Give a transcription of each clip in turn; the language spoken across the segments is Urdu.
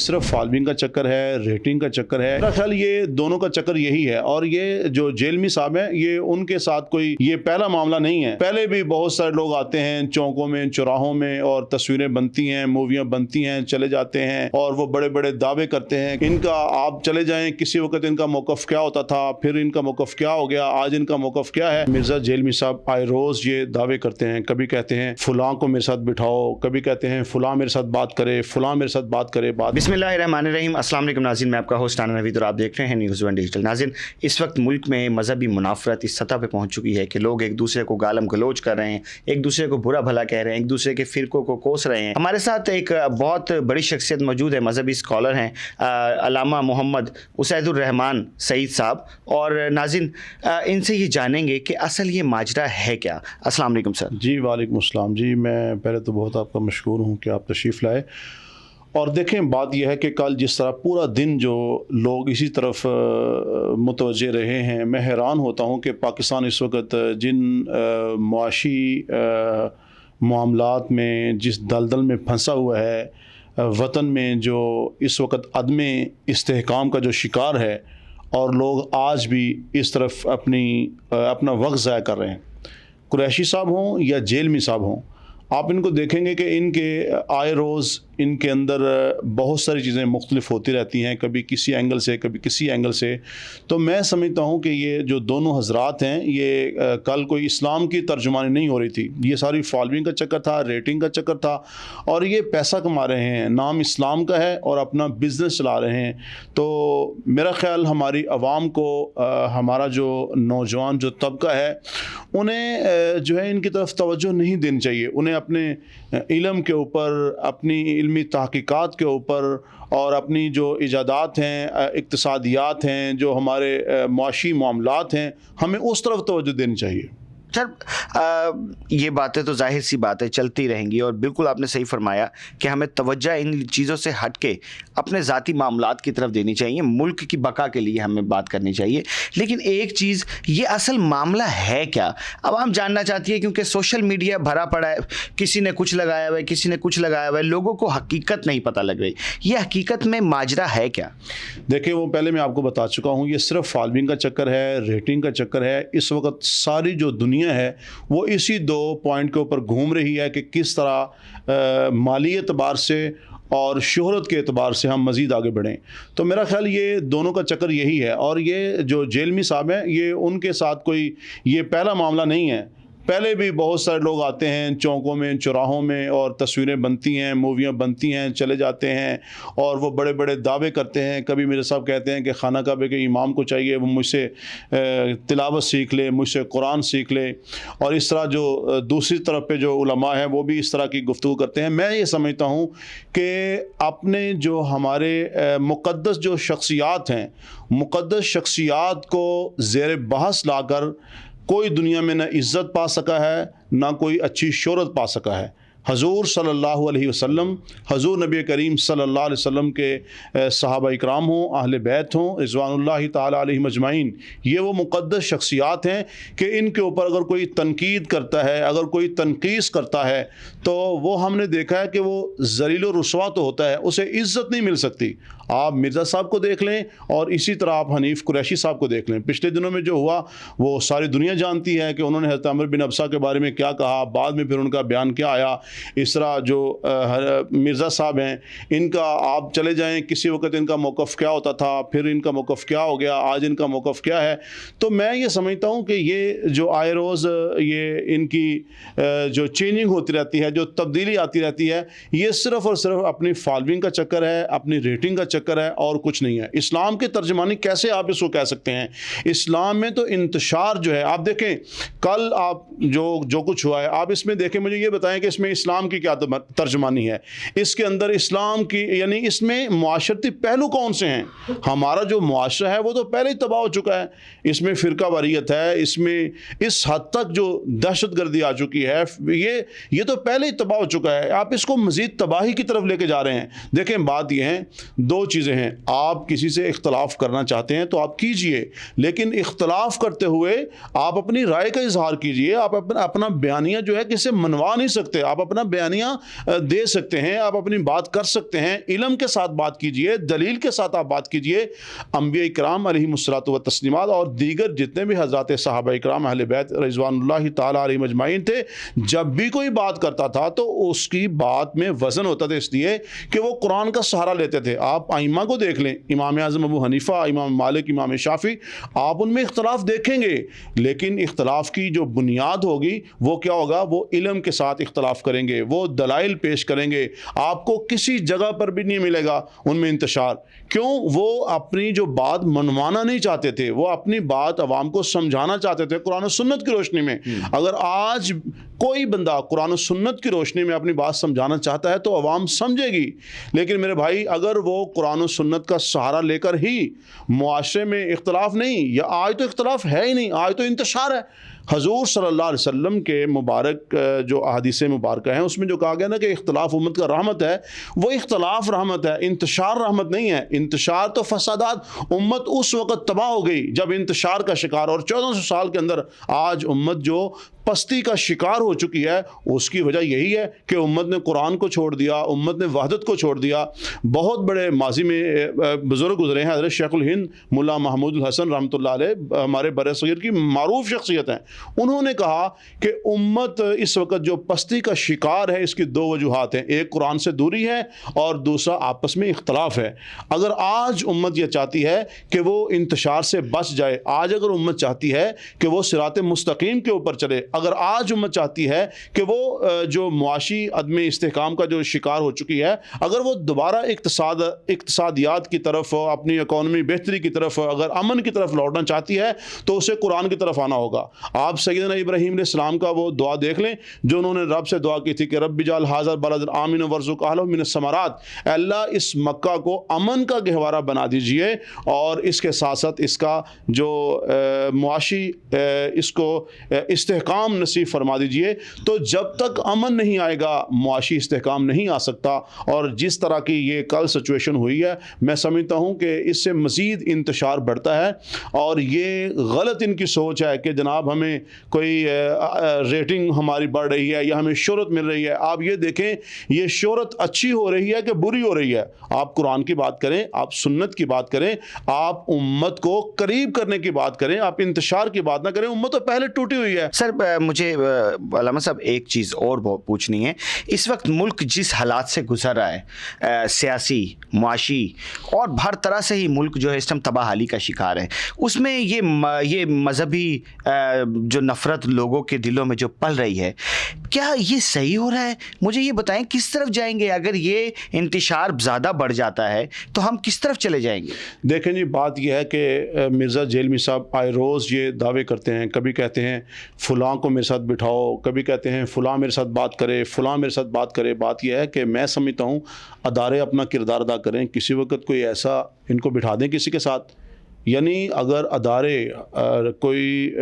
صرف فالوئنگ کا چکر ہے, ریٹنگ کا چکر ہے. میرا خیال یہ دونوں کا چکر یہی ہے. اور یہ جو جیلمی صاحب ہیں یہ ان کے ساتھ کوئی یہ پہلا معاملہ نہیں ہے. پہلے بھی بہت سارے لوگ آتے ہیں چوکوں میں, چوراہوں میں, اور تصویریں بنتی ہیں, موویاں بنتی ہیں, چلے جاتے ہیں اور وہ بڑے بڑے دعوے کرتے ہیں. ان کا آپ چلے جائیں کسی وقت ان کا موقف کیا ہوتا تھا, پھر ان کا موقف کیا ہو گیا, آج ان کا موقف کیا ہے. مرزا جیلمی صاحب آئے روز یہ دعوے کرتے ہیں. کبھی کہتے ہیں فلاں کو میرے ساتھ بٹھاؤ, کبھی کہتے ہیں فلاں میرے ساتھ بات کرے, فلاں میرے ساتھ بات کرے. بسم اللہ الرحمن الرحیم. السلام علیکم ناظرین, میں آپ کا ہوسٹ ثنا نوید اور آپ دیکھ رہے ہیں نیوز ون ڈیجیٹل. ناظرین, اس وقت ملک میں مذہبی منافرت اس سطح پہ پہنچ چکی ہے کہ لوگ ایک دوسرے کو گالم گلوچ کر رہے ہیں, ایک دوسرے کو برا بھلا کہہ رہے ہیں, ایک دوسرے کے فرقوں کو کوس رہے ہیں. ہمارے ساتھ ایک بہت بڑی شخصیت موجود ہے, مذہبی اسکالر ہیں علامہ محمد اسید الرحمان سعید صاحب. اور ناظرین, ان سے یہ جانیں گے کہ اصل یہ ماجرا ہے کیا. السلام علیکم سر. جی وعلیکم السلام. جی میں پہلے تو بہت آپ کا مشکور ہوں کہ آپ تشریف لائے. اور دیکھیں بات یہ ہے کہ کل جس طرح پورا دن جو لوگ اسی طرف متوجہ رہے ہیں, میں حیران ہوتا ہوں کہ پاکستان اس وقت جن معاشی معاملات میں جس دلدل میں پھنسا ہوا ہے, وطن میں جو اس وقت عدم استحکام کا جو شکار ہے, اور لوگ آج بھی اس طرف اپنا وقت ضائع کر رہے ہیں. قریشی صاحب ہوں یا جیلمی صاحب ہوں, آپ ان کو دیکھیں گے کہ ان کے آئے روز ان کے اندر بہت ساری چیزیں مختلف ہوتی رہتی ہیں, کبھی کسی اینگل سے کبھی کسی اینگل سے. تو میں سمجھتا ہوں کہ یہ جو دونوں حضرات ہیں یہ کل کوئی اسلام کی ترجمانی نہیں ہو رہی تھی, یہ ساری فالوئنگ کا چکر تھا, ریٹنگ کا چکر تھا, اور یہ پیسہ کما رہے ہیں, نام اسلام کا ہے اور اپنا بزنس چلا رہے ہیں. تو میرا خیال ہماری عوام کو, ہمارا جو نوجوان جو طبقہ ہے, انہیں جو ہے ان کی طرف توجہ نہیں دینی چاہیے. انہیں اپنے علم کے اوپر, اپنی علمی تحقیقات کے اوپر, اور اپنی جو ایجادات ہیں, اقتصادیات ہیں, جو ہمارے معاشی معاملات ہیں, ہمیں اس طرف توجہ دینی چاہیے. سر, یہ باتیں تو ظاہر سی باتیں چلتی رہیں گی, اور بالکل آپ نے صحیح فرمایا کہ ہمیں توجہ ان چیزوں سے ہٹ کے اپنے ذاتی معاملات کی طرف دینی چاہیے, ملک کی بقا کے لیے ہمیں بات کرنی چاہیے. لیکن ایک چیز, یہ اصل معاملہ ہے کیا؟ عوام جاننا چاہتی ہے, کیونکہ سوشل میڈیا بھرا پڑا ہے, کسی نے کچھ لگایا ہوا ہے, کسی نے کچھ لگایا ہوا ہے, لوگوں کو حقیقت نہیں پتہ لگ رہی. یہ حقیقت میں ماجرا ہے کیا؟ دیکھیں, وہ پہلے میں آپ کو بتا چکا ہوں, یہ صرف فالوئنگ کا چکر ہے, ریٹنگ کا چکر ہے. اس وقت ساری جو دنیا ہے وہ اسی دو پوائنٹ کے اوپر گھوم رہی ہے کہ کس طرح مالی اعتبار سے اور شہرت کے اعتبار سے ہم مزید آگے بڑھیں. تو میرا خیال یہ دونوں کا چکر یہی ہے. اور یہ جو جیلمی صاحب ہیں یہ ان کے ساتھ کوئی یہ پہلا معاملہ نہیں ہے. پہلے بھی بہت سارے لوگ آتے ہیں چوکوں میں, چوراہوں میں, اور تصویریں بنتی ہیں, موویاں بنتی ہیں, چلے جاتے ہیں اور وہ بڑے بڑے دعوے کرتے ہیں. کبھی میرے صاحب کہتے ہیں کہ خانہ کعبے کے امام کو چاہیے وہ مجھ سے تلاوت سیکھ لے, مجھ سے قرآن سیکھ لے. اور اس طرح جو دوسری طرف پہ جو علماء ہیں وہ بھی اس طرح کی گفتگو کرتے ہیں. میں یہ سمجھتا ہوں کہ اپنے جو ہمارے مقدس جو شخصیات ہیں, مقدس شخصیات کو زیر بحث لا کر کوئی دنیا میں نہ عزت پا سکا ہے, نہ کوئی اچھی شہرت پا سکا ہے. حضور صلی اللہ علیہ وسلم, حضور نبی کریم صلی اللہ علیہ وسلم کے صحابہ اکرام ہوں, اہل بیت ہوں, رضوان اللہ تعالیٰ علیہم اجمعین, یہ وہ مقدس شخصیات ہیں کہ ان کے اوپر اگر کوئی تنقید کرتا ہے, اگر کوئی تنقیص کرتا ہے, تو وہ ہم نے دیکھا ہے کہ وہ ذلیل و رسوا تو ہوتا ہے, اسے عزت نہیں مل سکتی. آپ مرزا صاحب کو دیکھ لیں اور اسی طرح آپ حنیف قریشی صاحب کو دیکھ لیں. پچھلے دنوں میں جو ہوا وہ ساری دنیا جانتی ہے کہ انہوں نے حضرت عمر بن ابسہ کے بارے میں کیا کہا, بعد میں پھر ان کا بیان کیا آیا. اس طرح جو مرزا صاحب ہیں, ان کا آپ چلے جائیں کسی وقت ان کا موقف کیا ہوتا تھا, پھر ان کا موقف کیا ہو گیا, آج ان کا موقف کیا ہے. تو میں یہ سمجھتا ہوں کہ یہ جو آئے روز یہ ان کی جو چینجنگ ہوتی رہتی ہے, جو تبدیلی آتی رہتی ہے, یہ صرف اور صرف اپنی فالوئنگ کا چکر ہے, اپنی ریٹنگ کا چکر ہے, اور کچھ نہیں ہے. اسلام کی ترجمانی کیسے آپ اس کو کہہ سکتے ہیں؟ اسلام میں تو انتشار جو ہے, آپ دیکھیں کل آپ جو کچھ ہوا ہے, آپ اس میں دیکھیں, مجھے یہ بتائیں کہ اس میں اسلام کی کیا ترجمانی ہے, اس کے اندر اسلام کی, یعنی اس میں معاشرتی پہلو کون سے ہیں؟ ہمارا جو معاشرہ ہے وہ تو پہلے ہی تباہ ہو چکا ہے, اس میں فرقہ واریت ہے, اس میں اس حد تک جو دہشت گردی آ چکی ہے, یہ تو پہلے ہی تباہ ہو چکا ہے. آپ اس کو مزید تباہی کی طرف لے کے جا رہے ہیں. دیکھیں بات یہ ہے, دو چیزیں ہیں, آپ کسی سے اختلاف کرنا چاہتے ہیں تو آپ کیجئے, لیکن اختلاف کرتے ہوئے آپ اپنی رائے کا اظہار کیجئے. آپ اپنا بیانیہ جو ہے کسی سے منوا نہیں سکتے, آپ اپنا بیانیہ دے سکتے ہیں, آپ اپنی بات کر سکتے ہیں, علم کے ساتھ بات کیجئے, دلیل کے ساتھ آپ بات کیجئے. انبیاء کرام علیہم الصلوۃ والتسلیمات اور دیگر جتنے بھی حضرات صحابہ کرام اہل بیت رضوان اللہ تعالی علیہم اجمعین تھے, جب بھی کوئی بات کرتا تھا تو اس کی بات میں وزن ہوتا تھا, اس لیے کہ وہ قرآن کا سہارا لیتے تھے. آپ ائمہ کو دیکھ لیں, امام اعظم ابو حنیفہ, امام مالک, امام شافعی, آپ ان میں اختلاف دیکھیں گے, لیکن اختلاف کی جو بنیاد ہوگی وہ کیا ہوگا؟ وہ علم کے ساتھ اختلاف کریں گے, وہ دلائل پیش کریں گے. آپ کو کسی جگہ پر بھی نہیں ملے گا ان میں انتشار. کیوں؟ وہ اپنی جو بات منوانا نہیں چاہتے تھے, وہ اپنی بات عوام کو سمجھانا چاہتے تھے قرآن و سنت کی روشنی میں. اگر آج کوئی بندہ قرآن و سنت کی روشنی میں اپنی بات سمجھانا چاہتا ہے تو عوام سمجھے گی, لیکن میرے بھائی اگر وہ قرآن و سنت کا سہارا لے کر ہی معاشرے میں اختلاف نہیں, یا آج تو اختلاف ہے ہی نہیں, آج تو انتشار ہے. حضور صلی اللہ علیہ وسلم کے مبارک جو احادیث مبارکہ ہیں اس میں جو کہا گیا نا کہ اختلاف امت کا رحمت ہے, وہ اختلاف رحمت ہے, انتشار رحمت نہیں ہے. انتشار تو فسادات, امت اس وقت تباہ ہو گئی جب انتشار کا شکار, اور 1400 سال کے اندر آج امت جو پستی کا شکار ہو چکی ہے, اس کی وجہ یہی ہے کہ امت نے قرآن کو چھوڑ دیا, امت نے وحدت کو چھوڑ دیا. بہت بڑے ماضی میں بزرگ گزرے ہیں, حضرت شیخ الہند ملا محمود الحسن رحمۃ اللہ علیہ, ہمارے بر صغیر کی معروف شخصیت ہیں. انہوں نے کہا کہ امت اس وقت جو پستی کا شکار ہے اس کی دو وجوہات ہیں, ایک قرآن سے دوری ہے اور دوسرا آپس میں اختلاف ہے. اگر آج امت یہ چاہتی ہے کہ وہ انتشار سے بچ جائے, آج اگر امت چاہتی ہے کہ وہ صراط مستقیم کے اوپر چلے, اگر آج امت چاہتی ہے کہ وہ جو معاشی عدم استحکام کا جو شکار ہو چکی ہے, اگر وہ دوبارہ اقتصادیات کی طرف, اپنی اکانومی بہتری کی طرف, اگر امن کی طرف لوٹنا چاہتی ہے تو اسے قرآن کی طرف آنا ہوگا. آپ سیدنا ابراہیم علیہ السلام کا وہ دعا دیکھ لیں جو انہوں نے رب سے دعا کی تھی کہ رب اجعل ھذا البلد آمنا وارزق اہلہ من الثمرات, اے اللہ اس مکہ کو امن کا گہوارہ بنا دیجئے اور اس کے ساتھ ساتھ اس کا جو معاشی اس کو استحکام نصیب فرما دیجئے. تو جب تک امن نہیں آئے گا معاشی استحکام نہیں آ سکتا, اور جس طرح کی یہ کل سچویشن ہوئی ہے میں سمجھتا ہوں کہ اس سے مزید انتشار بڑھتا ہے, اور یہ غلط ان کی سوچ ہے کہ جناب ہمیں کوئی ریٹنگ ہماری بڑھ رہی ہے یا ہمیں شہرت مل رہی ہے. آپ یہ دیکھیں یہ شہرت اچھی ہو رہی ہے کہ بری ہو رہی ہے؟ آپ قرآن کی بات کریں, آپ سنت کی بات کریں, آپ امت کو قریب کرنے کی بات کریں, آپ انتشار کی بات نہ کریں. امت تو پہلے ٹوٹی ہوئی ہے. سر مجھے علامہ صاحب ایک چیز اور پوچھنی ہے. اس وقت ملک جس حالات سے گزر رہا ہے, سیاسی, معاشی اور ہر طرح سے ہی ملک جو ہے اس ٹائم تباہ حالی کا شکار ہے, اس میں یہ مذہبی جو نفرت لوگوں کے دلوں میں جو پل رہی ہے, کیا یہ صحیح ہو رہا ہے؟ مجھے یہ بتائیں کس طرف جائیں گے؟ اگر یہ انتشار زیادہ بڑھ جاتا ہے تو ہم کس طرف چلے جائیں گے؟ دیکھیں جی, بات یہ ہے کہ مرزا جیلمی صاحب آئے روز یہ دعوے کرتے ہیں, کبھی کہتے ہیں فلاں کو میرے ساتھ بٹھاؤ, کبھی کہتے ہیں فلاں میرے ساتھ بات کرے, فلاں میرے ساتھ بات کرے. بات یہ ہے کہ میں سمجھتا ہوں ادارے اپنا کردار ادا کریں, کسی وقت کوئی ایسا ان کو بٹھا دیں کسی کے ساتھ. یعنی اگر ادارے کوئی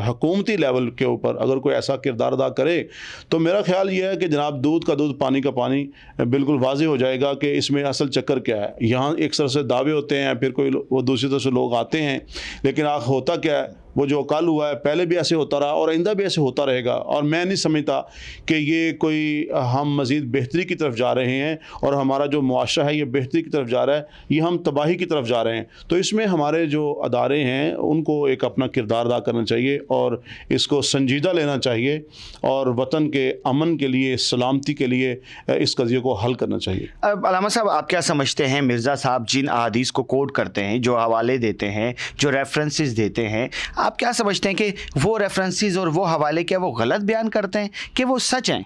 حکومتی لیول کے اوپر اگر کوئی ایسا کردار ادا کرے تو میرا خیال یہ ہے کہ جناب دودھ کا دودھ پانی کا پانی, بالکل واضح ہو جائے گا کہ اس میں اصل چکر کیا ہے. یہاں ایک سر سے دعوے ہوتے ہیں, پھر کوئی وہ دوسری طرف سے لوگ آتے ہیں, لیکن ہوتا کیا ہے, وہ جو کل ہوا ہے پہلے بھی ایسے ہوتا رہا اور آئندہ بھی ایسے ہوتا رہے گا. اور میں نہیں سمجھتا کہ یہ کوئی ہم مزید بہتری کی طرف جا رہے ہیں اور ہمارا جو معاشرہ ہے یہ بہتری کی طرف جا رہا ہے, یہ ہم تباہی کی طرف جا رہے ہیں. تو اس میں ہمارے جو ادارے ہیں ان کو ایک اپنا کردار ادا کرنا چاہیے اور اس کو سنجیدہ لینا چاہیے, اور وطن کے امن کے لیے, سلامتی کے لیے اس قضیے کو حل کرنا چاہیے. اب علامہ صاحب آپ کیا سمجھتے ہیں, مرزا صاحب جن احادیث کو کوٹ کرتے ہیں, جو حوالے دیتے ہیں, جو ریفرنسز دیتے ہیں, آپ کیا سمجھتے ہیں کہ وہ ریفرنسز اور وہ حوالے کیا وہ غلط بیان کرتے ہیں کہ وہ سچ ہیں؟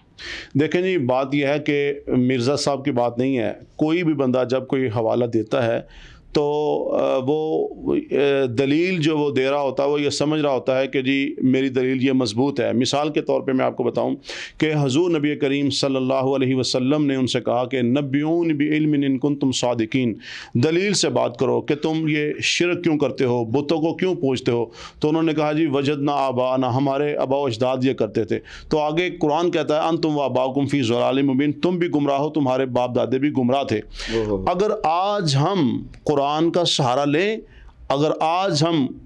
دیکھیں جی, بات یہ ہے کہ مرزا صاحب کی بات نہیں ہے. کوئی بھی بندہ جب کوئی حوالہ دیتا ہے تو وہ دلیل جو وہ دے رہا ہوتا ہے وہ یہ سمجھ رہا ہوتا ہے کہ جی میری دلیل یہ مضبوط ہے. مثال کے طور پہ میں آپ کو بتاؤں کہ حضور نبی کریم صلی اللہ علیہ وسلم نے ان سے کہا کہ نبیون بعلم ان کنتم صادقین, دلیل سے بات کرو کہ تم یہ شرک کیوں کرتے ہو, بتوں کو کیوں پوجتے ہو. تو انہوں نے کہا جی وجدنا آباءنا, ہمارے آباء و اجداد یہ کرتے تھے. تو آگے قرآن کہتا ہے انتم وآباؤکم فی ضلال مبین, تم بھی گمراہ ہو, تمہارے باپ دادے بھی گمراہ تھے. اگر آج ہم قرآن کا سہارا لیں, اگر آج ہم